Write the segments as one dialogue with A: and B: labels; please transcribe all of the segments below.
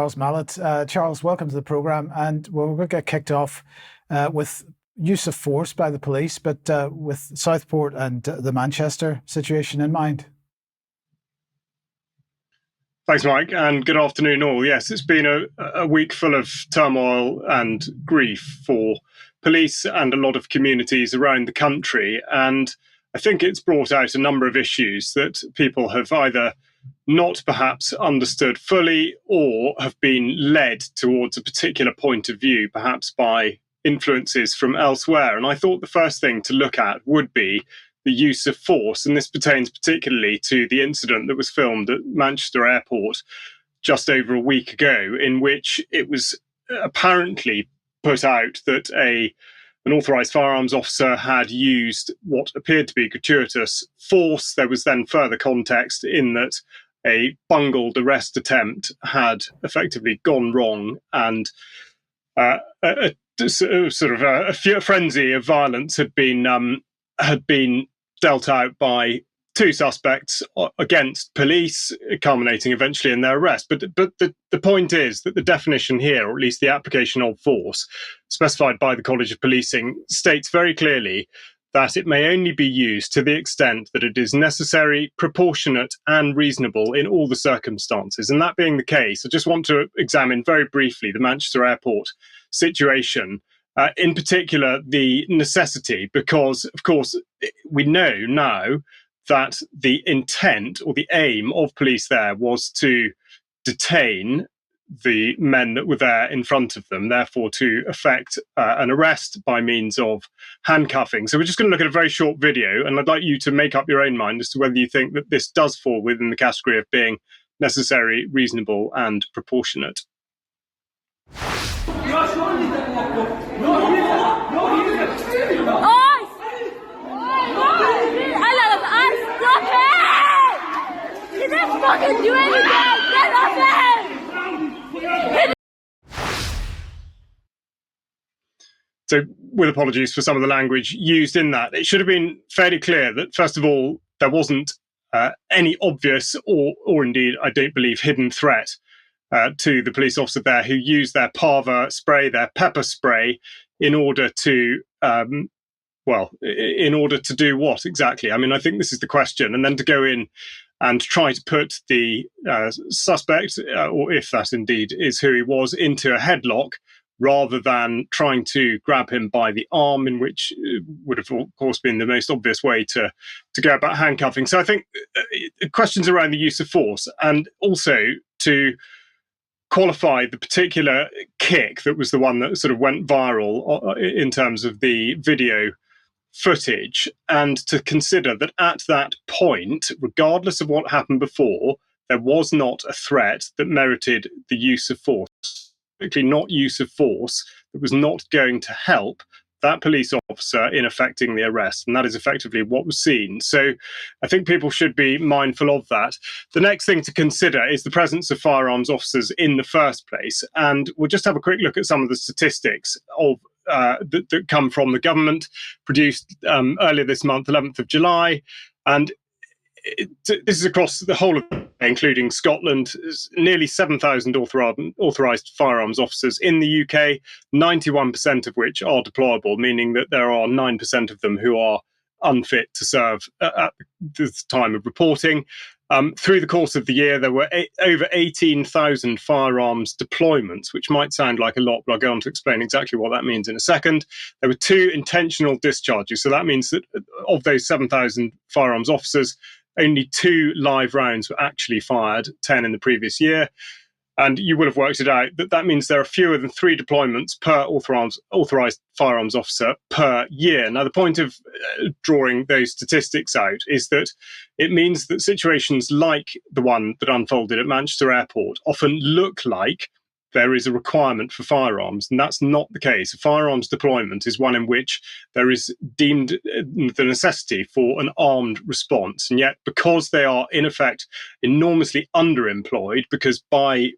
A: Charles Mallet. Charles, welcome to the programme. And we're going to get kicked off with use of force by the police, but with Southport and the Manchester situation in mind.
B: Thanks, Mike, and good afternoon all. Yes, it's been a week full of turmoil and grief for police and a lot of communities around the country. And I think it's brought out a number of issues that people have either not perhaps understood fully or have been led towards a particular point of view, perhaps by influences from elsewhere. And I thought the first thing to look at would be the use of force. And this pertains particularly to the incident that was filmed at Manchester Airport just over a week ago, in which it was apparently put out that an authorised firearms officer had used what appeared to be gratuitous force. There was then further context in that a bungled arrest attempt had effectively gone wrong, and a frenzy of violence had been dealt out by two suspects against police, culminating eventually in their arrest. But the point is that the definition here, or at least the application of force, specified by the College of Policing, states very clearly that it may only be used to the extent that it is necessary, proportionate, and reasonable in all the circumstances. And that being the case, I just want to examine very briefly the Manchester Airport situation, in particular the necessity, because, of course, we know now that the intent or the aim of police there was to detain the men that were there in front of them, therefore to effect an arrest by means of handcuffing. So we're just going to look at a very short video, and I'd like you to make up your own mind as to whether you think that this does fall within the category of being necessary, reasonable, and proportionate.
C: Fucking do anything! Get off him!
B: So, with apologies for some of the language used in that, it should have been fairly clear that, first of all, there wasn't any obvious or indeed, I don't believe, hidden threat to the police officer there, who used their parva spray, their pepper spray, in order to in order to do what exactly? I mean, I think this is the question. And then to go in and try to put the suspect, or if that indeed is who he was, into a headlock, rather than trying to grab him by the arm, in which would have, of course, been the most obvious way to go about handcuffing. So I think questions around the use of force, and also to qualify the particular kick that was the one that sort of went viral in terms of the video footage, and to consider that at that point, regardless of what happened before, there was not a threat that merited the use of force, particularly not use of force that was not going to help that police officer in effecting the arrest. And that is effectively what was seen. So I think people should be mindful of that. The next thing to consider is the presence of firearms officers in the first place. And we'll just have a quick look at some of the statistics of that come from the government, produced earlier this month, 11th of July. And this is across the whole of, including Scotland, nearly 7,000 authorised firearms officers in the UK, 91% of which are deployable, meaning that there are 9% of them who are unfit to serve at the time of reporting. Through the course of the year, there were over 18,000 firearms deployments, which might sound like a lot, but I'll go on to explain exactly what that means in a second. There were 2 intentional discharges. So that means that of those 7,000 firearms officers, only 2 live rounds were actually fired, 10 in the previous year. And you will have worked it out that that means there are fewer than 3 deployments per authorised firearms officer per year. Now, the point of drawing those statistics out is that it means that situations like the one that unfolded at Manchester Airport often look like there is a requirement for firearms, and that's not the case. A firearms deployment is one in which there is deemed the necessity for an armed response. And yet, because they are, in effect, enormously underemployed, because per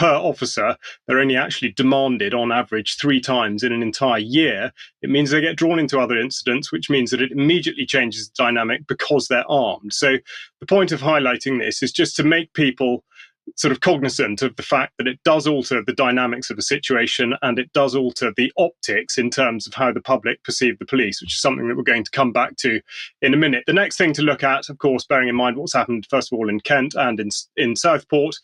B: officer, they're only actually demanded on average 3 times in an entire year, it means they get drawn into other incidents, which means that it immediately changes the dynamic because they're armed. So the point of highlighting this is just to make people sort of cognizant of the fact that it does alter the dynamics of the situation, and it does alter the optics in terms of how the public perceive the police, which is something that we're going to come back to in a minute. The next thing to look at, of course, bearing in mind what's happened, first of all, in Kent and in Southport,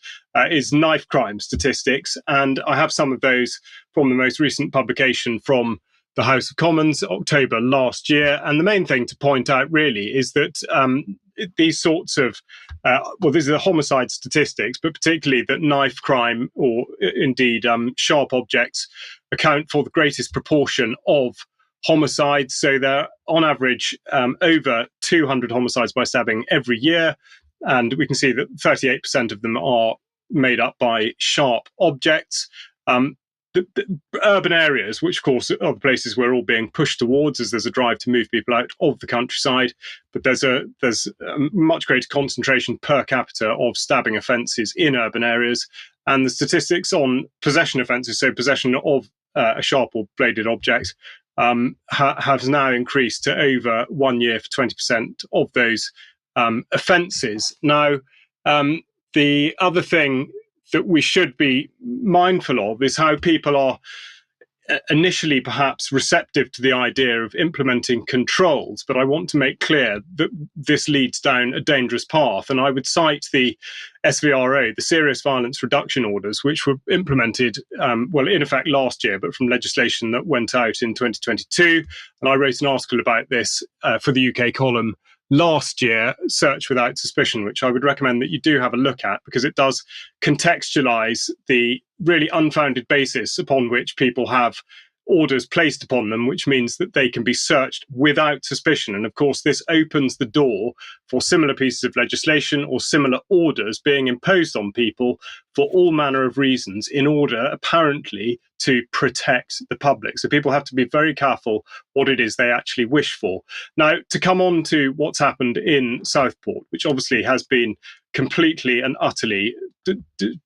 B: is knife crime statistics. And I have some of those from the most recent publication from the House of Commons, October last year. And the main thing to point out really is that these sorts of, these are the homicide statistics, but particularly that knife crime or indeed sharp objects account for the greatest proportion of homicides. So there are on average over 200 homicides by stabbing every year. And we can see that 38% of them are made up by sharp objects. The urban areas, which of course are the places we're all being pushed towards as there's a drive to move people out of the countryside, but there's a much greater concentration per capita of stabbing offences in urban areas. And the statistics on possession offences, so possession of a sharp or bladed object, has now increased to over 1 year for 20% of those offences. Now, the other thing that we should be mindful of is how people are initially perhaps receptive to the idea of implementing controls, but I want to make clear that this leads down a dangerous path. And I would cite the SVRO, the Serious Violence Reduction Orders, which were implemented, in effect last year, but from legislation that went out in 2022. And I wrote an article about this for the UK column last year, Search Without Suspicion, which I would recommend that you do have a look at, because it does contextualize the really unfounded basis upon which people have orders placed upon them, which means that they can be searched without suspicion. And of course, this opens the door for similar pieces of legislation or similar orders being imposed on people for all manner of reasons in order, apparently, to protect the public. So people have to be very careful what it is they actually wish for. Now, to come on to what's happened in Southport, which obviously has been completely and utterly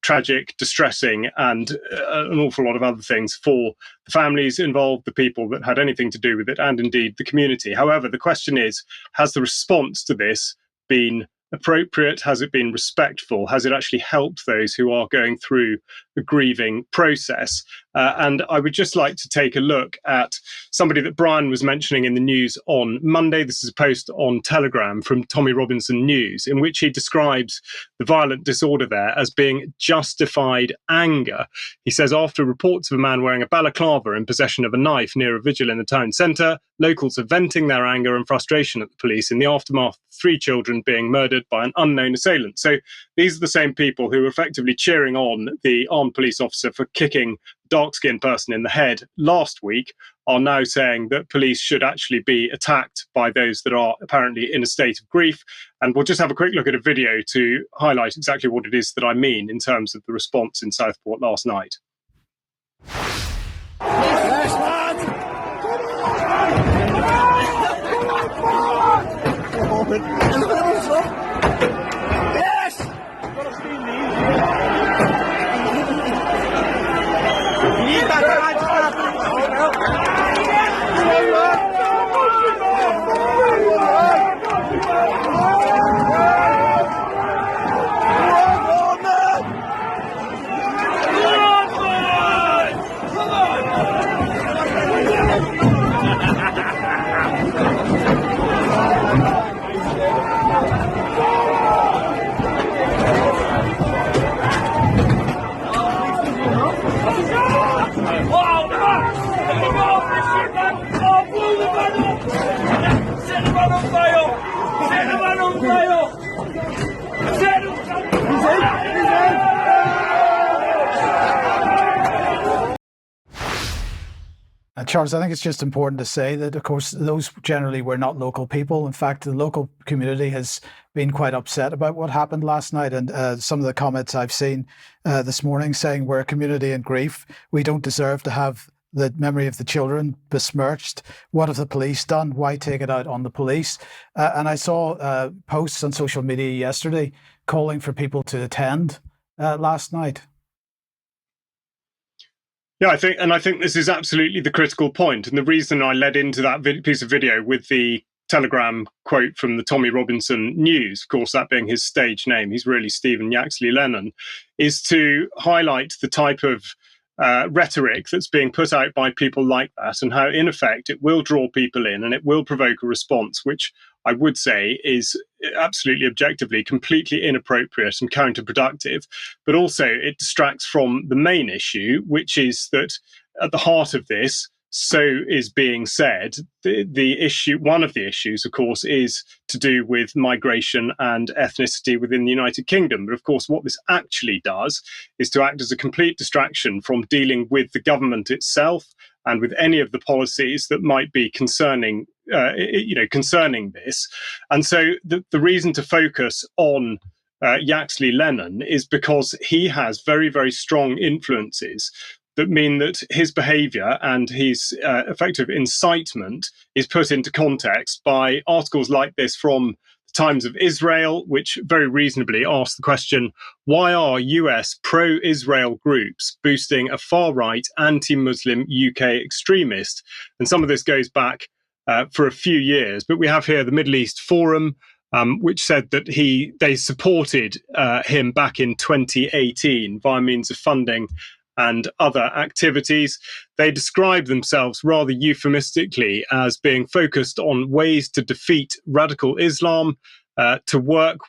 B: tragic, distressing, and an awful lot of other things for the families involved, the people that had anything to do with it, and indeed the community. However, the question is, has the response to this been appropriate? Has it been respectful? Has it actually helped those who are going through the grieving process? And I would just like to take a look at somebody that Brian was mentioning in the news on Monday. This is a post on Telegram from Tommy Robinson News, in which he describes the violent disorder there as being justified anger. He says, after reports of a man wearing a balaclava in possession of a knife near a vigil in the town centre, locals are venting their anger and frustration at the police in the aftermath of 3 children being murdered by an unknown assailant. So these are the same people who were effectively cheering on the armed police officer for kicking dark-skinned person in the head last week, are now saying that police should actually be attacked by those that are apparently in a state of grief. And we'll just have a quick look at a video to highlight exactly what it is that I mean in terms of the response in Southport last night.
A: Charles, I think it's just important to say that, of course, those generally were not local people. In fact, the local community has been quite upset about what happened last night. And some of the comments I've seen this morning saying we're a community in grief. We don't deserve to have the memory of the children besmirched. What have the police done? Why take it out on the police? And I saw posts on social media yesterday calling for people to attend last night.
B: Yeah, I think this is absolutely the critical point. And the reason I led into that piece of video with the Telegram quote from the Tommy Robinson News, of course, that being his stage name, he's really Stephen Yaxley Lennon, is to highlight the type of rhetoric that's being put out by people like that, and how, in effect, it will draw people in and it will provoke a response, which I would say is absolutely objectively completely inappropriate and counterproductive. But also it distracts from the main issue, which is that at the heart of this, so is being said, the issue, one of the issues, of course, is to do with migration and ethnicity within the United Kingdom. But of course, what this actually does is to act as a complete distraction from dealing with the government itself and with any of the policies that might be concerning this. And so the reason to focus on Yaxley Lennon is because he has very, very strong influences that mean that his behaviour and his effective incitement is put into context by articles like this from the Times of Israel, which very reasonably ask the question, why are US pro-Israel groups boosting a far-right anti-Muslim UK extremist? And some of this goes back for a few years, but we have here the Middle East Forum, which said that they supported him back in 2018 via means of funding and other activities. They describe themselves rather euphemistically as being focused on ways to defeat radical Islam, to work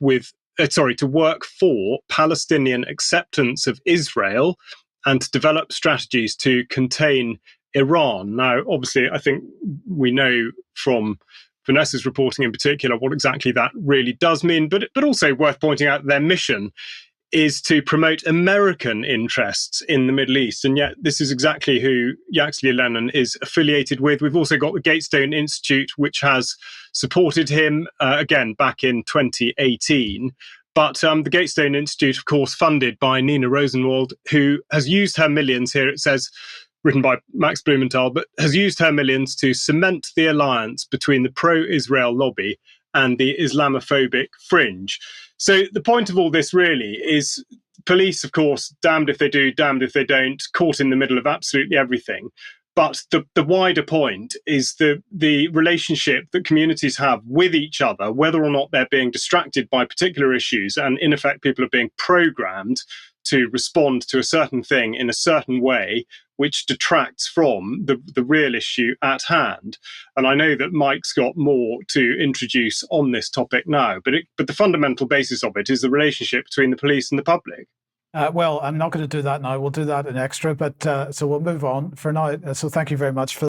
B: for Palestinian acceptance of Israel, and to develop strategies to contain Iran. Now, obviously, I think we know from Vanessa's reporting in particular what exactly that really does mean, but also worth pointing out their mission is to promote American interests in the Middle East. And yet this is exactly who Yaxley Lennon is affiliated with. We've also got the Gatestone Institute, which has supported him, again, back in 2018. But the Gatestone Institute, of course, funded by Nina Rosenwald, who has used her millions, here it says, written by Max Blumenthal, but has used her millions to cement the alliance between the pro-Israel lobby and the Islamophobic fringe. So the point of all this really is police, of course, damned if they do, damned if they don't, caught in the middle of absolutely everything. But the wider point is the relationship that communities have with each other, whether or not they're being distracted by particular issues, and in effect people are being programmed to respond to a certain thing in a certain way, which detracts from the real issue at hand. And I know that Mike's got more to introduce on this topic now, but the fundamental basis of it is the relationship between the police and the public.
A: Well, I'm not going to do that now. We'll do that in extra, but so we'll move on for now. So thank you very much for